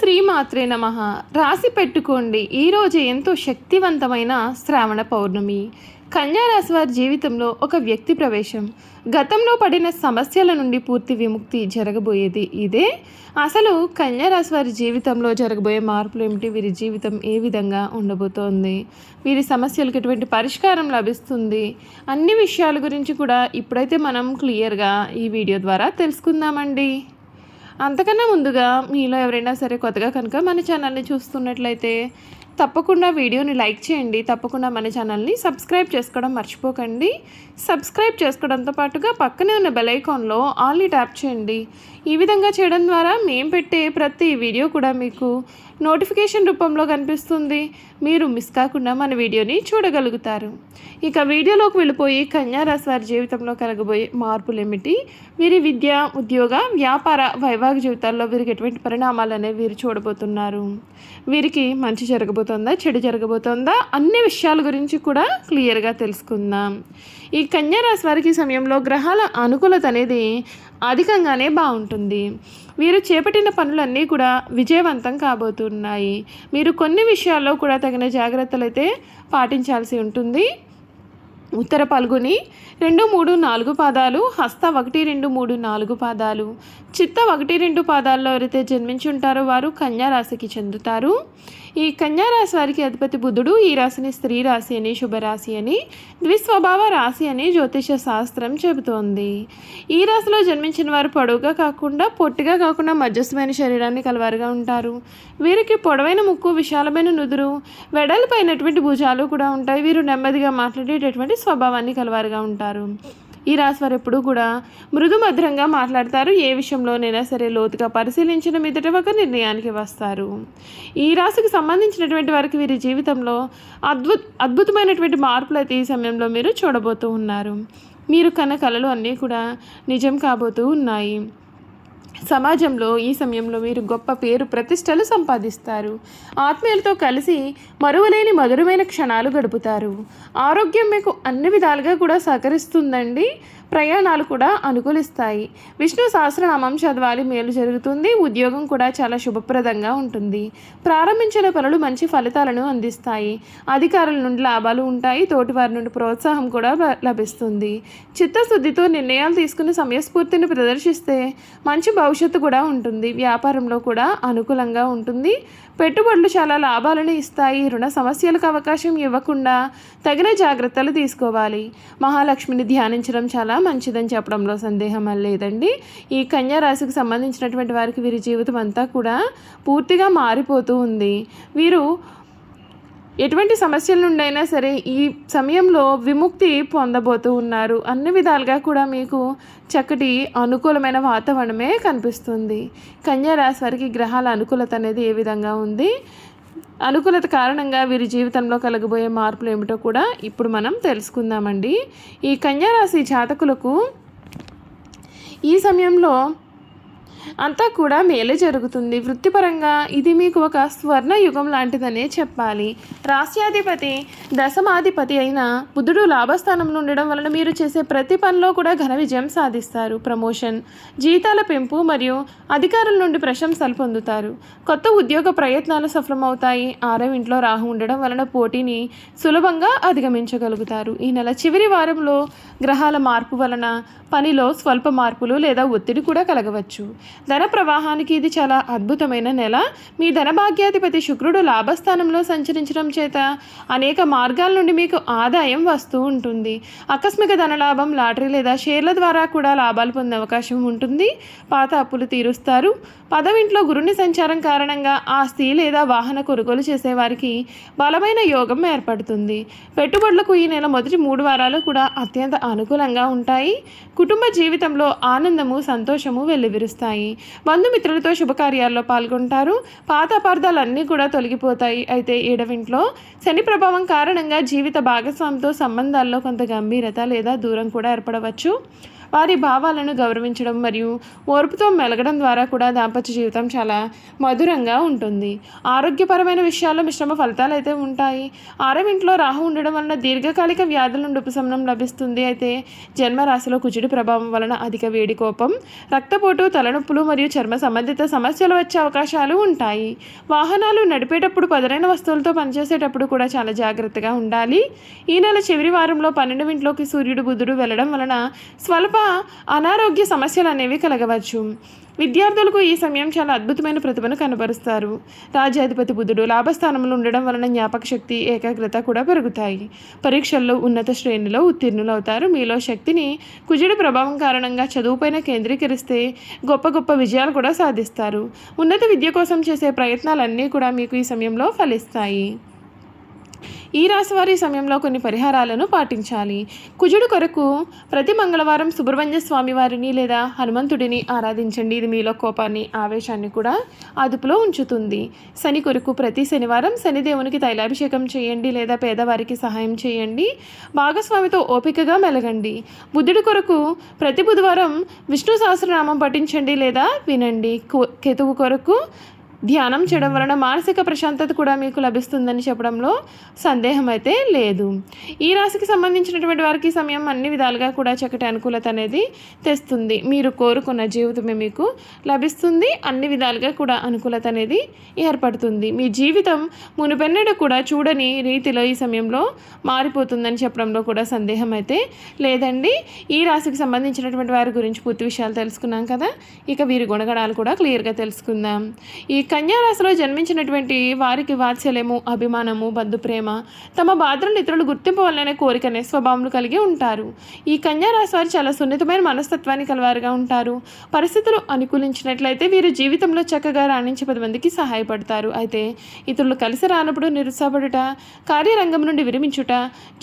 శ్రీమాత్రే నమః. రాసి పెట్టుకోండి, ఈరోజు ఎంతో శక్తివంతమైన శ్రావణ పౌర్ణమి. కన్యా రాశి వారి జీవితంలో ఒక వ్యక్తి ప్రవేశం, గతంలో పడిన సమస్యల నుండి పూర్తి విముక్తి జరగబోయేది ఇదే. అసలు కన్యా రాశి వారి జీవితంలో జరగబోయే మార్పులు ఏమిటి, వీరి జీవితం ఏ విధంగా ఉండబోతోంది, వీరి సమస్యలకు ఎటువంటి పరిష్కారం లభిస్తుంది, అన్ని విషయాల గురించి కూడా ఇప్పుడైతే మనం క్లియర్గా ఈ వీడియో ద్వారా తెలుసుకుందామండి. అంతకన్నా ముందుగా మీలో ఎవరైనా సరే కొత్తగా కనుక మన ఛానల్ని చూస్తున్నట్లయితే తప్పకుండా వీడియోని లైక్ చేయండి. తప్పకుండా మన ఛానల్ని సబ్స్క్రైబ్ చేసుకోవడం మర్చిపోకండి. సబ్స్క్రైబ్ చేసుకోవడంతో పాటుగా పక్కనే ఉన్న బెల్ ఐకాన్లో ఆల్ని ట్యాప్ చేయండి. ఈ విధంగా చేయడం ద్వారా మేము పెట్టే ప్రతి వీడియో కూడా మీకు నోటిఫికేషన్ రూపంలో కనిపిస్తుంది. మీరు మిస్ కాకుండా మన వీడియోని చూడగలుగుతారు. ఇక వీడియోలోకి వెళ్ళిపోయి కన్యా రాశి వారి జీవితంలో కలగబోయే మార్పులు ఏమిటి, వీరి విద్య, ఉద్యోగ, వ్యాపార, వైవాహిక జీవితాల్లో వీరికి ఎటువంటి పరిణామాలు అనేవి వీరు చూడబోతున్నారు, వీరికి మంచి జరగబోతుందా, చెడు జరగబోతుందా, అన్ని విషయాల గురించి కూడా క్లియర్గా తెలుసుకుందాం. ఈ కన్యా రాశి వారికి సమయంలో గ్రహాల అనుకూలత అనేది అధికంగానే బాగుంటుంది. వీరు చేపట్టిన పనులన్నీ కూడా విజయవంతం కాబోతున్నాయి. మీరు కొన్ని విషయాల్లో కూడా తగిన జాగ్రత్తలు అయితే పాటించాల్సి ఉంటుంది. ఉత్తర పల్గుని 2, 3, 4 పాదాలు, హస్త 1, 2, 3, 4 పాదాలు, చిత్త 1, 2 పాదాల్లో ఎవరైతే జన్మించి ఉంటారో వారు కన్యా రాశికి చెందుతారు. ఈ కన్యా రాశి వారికి అధిపతి బుధుడు. ఈ రాశిని స్త్రీ రాశి అని, శుభరాశి అని, ద్విస్వభావ రాశి అని జ్యోతిష శాస్త్రం చెబుతోంది. ఈ రాశిలో జన్మించిన వారు పొడవుగా కాకుండా, పొట్టిగా కాకుండా మధ్యస్థమైన శరీరాన్ని కలవారుగా ఉంటారు. వీరికి పొడవైన ముక్కు, విశాలమైన నుదురు, వెడల్పైనటువంటి భుజాలు కూడా ఉంటాయి. వీరు నెమ్మదిగా మాట్లాడేటటువంటి స్వభావాన్ని కలవారుగా ఉంటారు. ఈ రాశి వారు ఎప్పుడూ కూడా మృదుమధురంగా మాట్లాడతారు. ఏ విషయంలోనైనా సరే లోతుగా పరిశీలించిన మీదట ఒక నిర్ణయానికి వస్తారు. ఈ రాశికి సంబంధించినటువంటి వారికి వీరి జీవితంలో అద్భుతమైనటువంటి మార్పులు అయితే ఈ సమయంలో మీరు చూడబోతూ ఉన్నారు. మీరు కన్న కలలు అన్నీ కూడా నిజం కాబోతూ ఉన్నాయి. సమాజంలో ఈ సమయంలో మీరు గొప్ప పేరు ప్రతిష్టలు సంపాదిస్తారు. ఆత్మీయులతో కలిసి మరువలేని మధురమైన క్షణాలు గడుపుతారు. ఆరోగ్యం మీకు అన్ని విధాలుగా కూడా సహకరిస్తుందండి. ప్రయాణాలు కూడా అనుకూలిస్తాయి. విష్ణు సహస్రనామం చదవాలి, మేలు జరుగుతుంది. ఉద్యోగం కూడా చాలా శుభప్రదంగా ఉంటుంది. ప్రారంభించిన పనులు మంచి ఫలితాలను అందిస్తాయి. అధికారుల నుండి లాభాలు ఉంటాయి. తోటివారి నుండి ప్రోత్సాహం కూడా లభిస్తుంది. చిత్తశుద్ధితో నిర్ణయాలు తీసుకుని సమయస్ఫూర్తిని ప్రదర్శిస్తే మంచి భవిష్యత్తు కూడా ఉంటుంది. వ్యాపారంలో కూడా అనుకూలంగా ఉంటుంది. పెట్టుబడులు చాలా లాభాలను ఇస్తాయి. రుణ సమస్యలకు అవకాశం ఇవ్వకుండా తగిన జాగ్రత్తలు తీసుకోవాలి. మహాలక్ష్మిని ధ్యానించడం చాలా మంచిదని చెప్పడంలో సందేహం లేదండి. ఈ కన్యా రాశికి సంబంధించినటువంటి వారికి వీరి జీవితం అంతా కూడా పూర్తిగా మారిపోతూ ఉంది. వీరు ఎటువంటి సమస్యల నుండి అయినా సరే ఈ సమయంలో విముక్తి పొందబోతూ ఉన్నారు. అన్ని విధాలుగా కూడా మీకు చక్కటి అనుకూలమైన వాతావరణమే కనిపిస్తుంది. కన్యా రాశి వారికి గ్రహాల అనుకూలత అనేది ఏ విధంగా ఉంది, అనుకూలత కారణంగా వీరి జీవితంలో కలగబోయే మార్పులు ఏమిటో కూడా ఇప్పుడు మనం తెలుసుకుందామండి. ఈ కన్యా రాశి జాతకులకు ఈ సమయంలో అంతా కూడా మేలే జరుగుతుంది. వృత్తిపరంగా ఇది మీకు ఒక స్వర్ణ యుగం లాంటిదనే చెప్పాలి. రాశ్యాధిపతి, దశమాధిపతి అయిన బుధుడు లాభస్థానంలో ఉండడం వలన మీరు చేసే ప్రతి పనిలో కూడా ఘన విజయం సాధిస్తారు. ప్రమోషన్, జీతాల పెంపు మరియు అధికారుల నుండి ప్రశంసలు పొందుతారు. కొత్త ఉద్యోగ ప్రయత్నాలు సఫలమవుతాయి. 6వ ఇంట్లో రాహు ఉండడం వలన పోటీని సులభంగా అధిగమించగలుగుతారు. ఈ నెల చివరి వారంలో గ్రహాల మార్పు వలన పనిలో స్వల్ప మార్పులు లేదా ఒత్తిడి కూడా కలగవచ్చు. ధన ప్రవాహానికి ఇది చాలా అద్భుతమైన నెల. మీ ధనభాగ్యాధిపతి శుక్రుడు లాభస్థానంలో సంచరించడం చేత అనేక మార్గాల నుండి మీకు ఆదాయం వస్తూ ఉంటుంది. ఆకస్మిక ధనలాభం, లాటరీ లేదా షేర్ల ద్వారా కూడా లాభాలు పొందే అవకాశం ఉంటుంది. పాత అప్పులు తీరుస్తారు. 10వ ఇంట్లో గురుని సంచారం కారణంగా ఆస్తి లేదా వాహన కొనుగోలు చేసేవారికి బలమైన యోగం ఏర్పడుతుంది. పెట్టుబడులకు ఈ నెల మొదటి 3 వారాలు కూడా అత్యంత అనుకూలంగా ఉంటాయి. కుటుంబ జీవితంలో ఆనందము, సంతోషము వెల్లివిరుస్తాయి. బంధుమిత్రులతో శుభకార్యాల్లో పాల్గొంటారు. పాత అపార్థాలన్నీ కూడా తొలగిపోతాయి. అయితే 7వ ఇంట్లో శని ప్రభావం కారణంగా జీవిత భాగస్వామితో సంబంధాల్లో కొంత గంభీరత లేదా దూరం కూడా ఏర్పడవచ్చు. వారి భావాలను గౌరవించడం మరియు ఓర్పుతో మెలగడం ద్వారా కూడా దాంపత్య జీవితం చాలా మధురంగా ఉంటుంది. ఆరోగ్యపరమైన విషయాల్లో మిశ్రమ ఫలితాలు అయితే ఉంటాయి. 6వ ఇంట్లో రాహు ఉండడం వలన దీర్ఘకాలిక వ్యాధుల నుండి ఉపశమనం లభిస్తుంది. అయితే జన్మరాశిలో కుజుడి ప్రభావం వలన అధిక వేడి, కోపం, రక్తపోటు, తలనొప్పులు మరియు చర్మ సంబంధిత సమస్యలు వచ్చే అవకాశాలు ఉంటాయి. వాహనాలు నడిపేటప్పుడు పదునైన వస్తువులతో పనిచేసేటప్పుడు కూడా చాలా జాగ్రత్తగా ఉండాలి. ఈ నెల చివరి వారంలో 12వ ఇంట్లోకి సూర్యుడు, బుధుడు వెళ్ళడం వలన స్వల్ప అనారోగ్య సమస్యలు అనేవి కలగవచ్చు. విద్యార్థులకు ఈ సమయం చాలా అద్భుతమైన ప్రతిభను కనబరుస్తారు. రాజ్యాధిపతి బుధుడు లాభస్థానంలో ఉండడం వలన జ్ఞాపక శక్తి, ఏకాగ్రత కూడా పెరుగుతాయి. పరీక్షల్లో ఉన్నత శ్రేణిలో ఉత్తీర్ణులవుతారు. మీలో శక్తిని కుజుడి ప్రభావం కారణంగా చదువుపైన కేంద్రీకరిస్తే గొప్ప గొప్ప విజయాలు కూడా సాధిస్తారు. ఉన్నత విద్య కోసం చేసే ప్రయత్నాలన్నీ కూడా మీకు ఈ సమయంలో ఫలిస్తాయి. ఈ రాశి వారి సమయంలో కొన్ని పరిహారాలను పాటించాలి. కుజుడు కొరకు ప్రతి మంగళవారం సుబ్రహ్మణ్య స్వామి వారిని లేదా హనుమంతుడిని ఆరాధించండి. ఇది మీలో కోపాన్ని, ఆవేశాన్ని కూడా అదుపులో ఉంచుతుంది. శని కొరకు ప్రతి శనివారం శనిదేవునికి తైలాభిషేకం చేయండి లేదా పేదవారికి సహాయం చేయండి. భాగస్వామితో ఓపికగా మెలగండి. బుధుడి కొరకు ప్రతి బుధవారం విష్ణు సహస్రనామం పఠించండి లేదా వినండి. కేతువు కొరకు ధ్యానం చేయడం వలన మానసిక ప్రశాంతత కూడా మీకు లభిస్తుందని చెప్పడంలో సందేహం అయితే లేదు. ఈ రాశికి సంబంధించినటువంటి వారికి సమయం అన్ని విధాలుగా కూడా చక్కటి అనుకూలత అనేది తెస్తుంది. మీరు కోరుకున్న జీవితమే మీకు లభిస్తుంది. అన్ని విధాలుగా కూడా అనుకూలత అనేది ఏర్పడుతుంది. మీ జీవితం మునుపెన్నడూ కూడా చూడని రీతిలో ఈ సమయంలో మారిపోతుందని చెప్పడంలో కూడా సందేహం అయితే లేదండి. ఈ రాశికి సంబంధించినటువంటి వారి గురించి పూర్తి విషయాలు తెలుసుకున్నాం కదా. ఇక వీరి గుణగణాలు కూడా క్లియర్గా తెలుసుకుందాం. ఈ కన్యా రాశిలో జన్మించినటువంటి వారికి వాత్సల్యము, అభిమానము, బంధుప్రేమ, తమ బాధలను ఇతరులు గుర్తింపు వల్లనే కోరికనే స్వభావం కలిగి ఉంటారు. ఈ కన్యా రాశి వారు చాలా సున్నితమైన మనస్తత్వాన్ని కలవారుగా ఉంటారు. పరిస్థితులు అనుకూలించినట్లయితే వీరు జీవితంలో చక్కగా రాణించే 10 మందికి సహాయపడతారు. అయితే ఇతరులు కలిసి రానప్పుడు నిరుత్సాహపడుట, కార్యరంగం నుండి విరమించుట,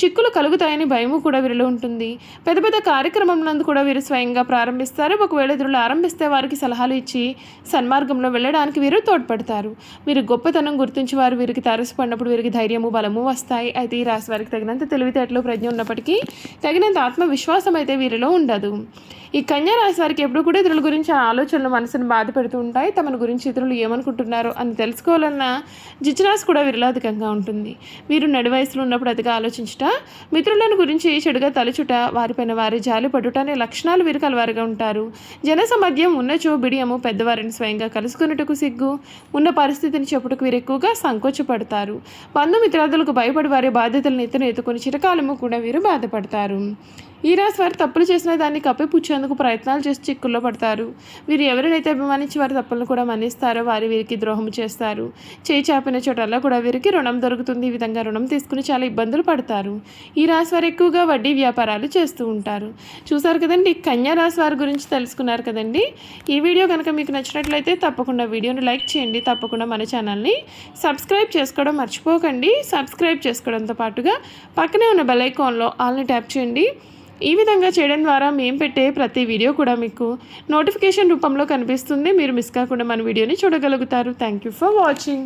చిక్కులు కలుగుతాయని భయము కూడా వీరిలో ఉంటుంది. పెద్ద పెద్ద కార్యక్రమం కూడా వీరు స్వయంగా ప్రారంభిస్తారు. ఒకవేళ ఇతరులు ఆరంభిస్తే వారికి సలహాలు ఇచ్చి సన్మార్గంలో వెళ్ళడానికి వీరు తోడ్పడతారు. వీరి గొప్పతనం గుర్తించి వారు వీరికి తారసపడినప్పుడు వీరికి ధైర్యము, బలము వస్తాయి. అయితే ఈ రాశి వారికి తగినంత తెలివితేటలు, ప్రజ్ఞ ఉన్నప్పటికీ తగినంత ఆత్మవిశ్వాసం అయితే వీరిలో ఉండదు. ఈ కన్యా రాశి వారికి ఎప్పుడు కూడా ఇతరుల గురించి ఆలోచనలు మనసును బాధ పెడుతూ ఉంటాయి. తమను గురించి ఇతరులు ఏమనుకుంటున్నారో అని తెలుసుకోవాలన్న జిజ్ఞాస కూడా వీరిలో అధికంగా ఉంటుంది. వీరు నడి వయసులో ఉన్నప్పుడు అతిగా ఆలోచించుట, మిత్రులను గురించి చెడుగా తలచుట, వారిపైన వారి జాలి పడుట అనే లక్షణాలు వీరు కలవారుగా ఉంటారు. జనసమధ్యం ఉన్నచో బిడియము, పెద్దవారిని స్వయంగా కలుసుకున్నట్టుకు సిగ్గు, ఉన్న పరిస్థితిని చెప్పుటకు వీరు ఎక్కువగా సంకోచపడతారు. బంధుమిత్రాదులకు భయపడి వారి బాధ్యతలను ఎత్తుకొని చిరకాలము కూడా వీరు బాధపడతారు. ఈ రాశి వారు తప్పులు చేసిన దాన్ని కప్పిపుచ్చేందుకు ప్రయత్నాలు చేసి చిక్కుల్లో పడతారు. వీరు ఎవరినైతే అభిమానించి వారి తప్పులను కూడా మన్నిస్తారో వారు వీరికి ద్రోహం చేస్తారు. చేయి చాపిన చోటల్లో కూడా వీరికి రుణం దొరుకుతుంది. ఈ విధంగా రుణం తీసుకుని చాలా ఇబ్బందులు పడతారు. ఈ రాశి వారు ఎక్కువగా వడ్డీ వ్యాపారాలు చేస్తూ ఉంటారు. చూసారు కదండి, కన్యా రాశి వారి గురించి తెలుసుకున్నారు కదండి. ఈ వీడియో కనుక మీకు నచ్చినట్లయితే తప్పకుండా వీడియోని లైక్ చేయండి. తప్పకుండా మన ఛానల్ని సబ్స్క్రైబ్ చేసుకోవడం మర్చిపోకండి. సబ్స్క్రైబ్ చేసుకోవడంతో పాటుగా పక్కనే ఉన్న బెల్ ఐకాన్లో ఆల్ని ట్యాప్ చేయండి. ఈ విధంగా చేయడం ద్వారా మేము పెట్టే ప్రతి వీడియో కూడా మీకు నోటిఫికేషన్ రూపంలో కనిపిస్తుంది. మీరు మిస్ కాకుండా మన వీడియోని చూడగలుగుతారు. Thank you for watching.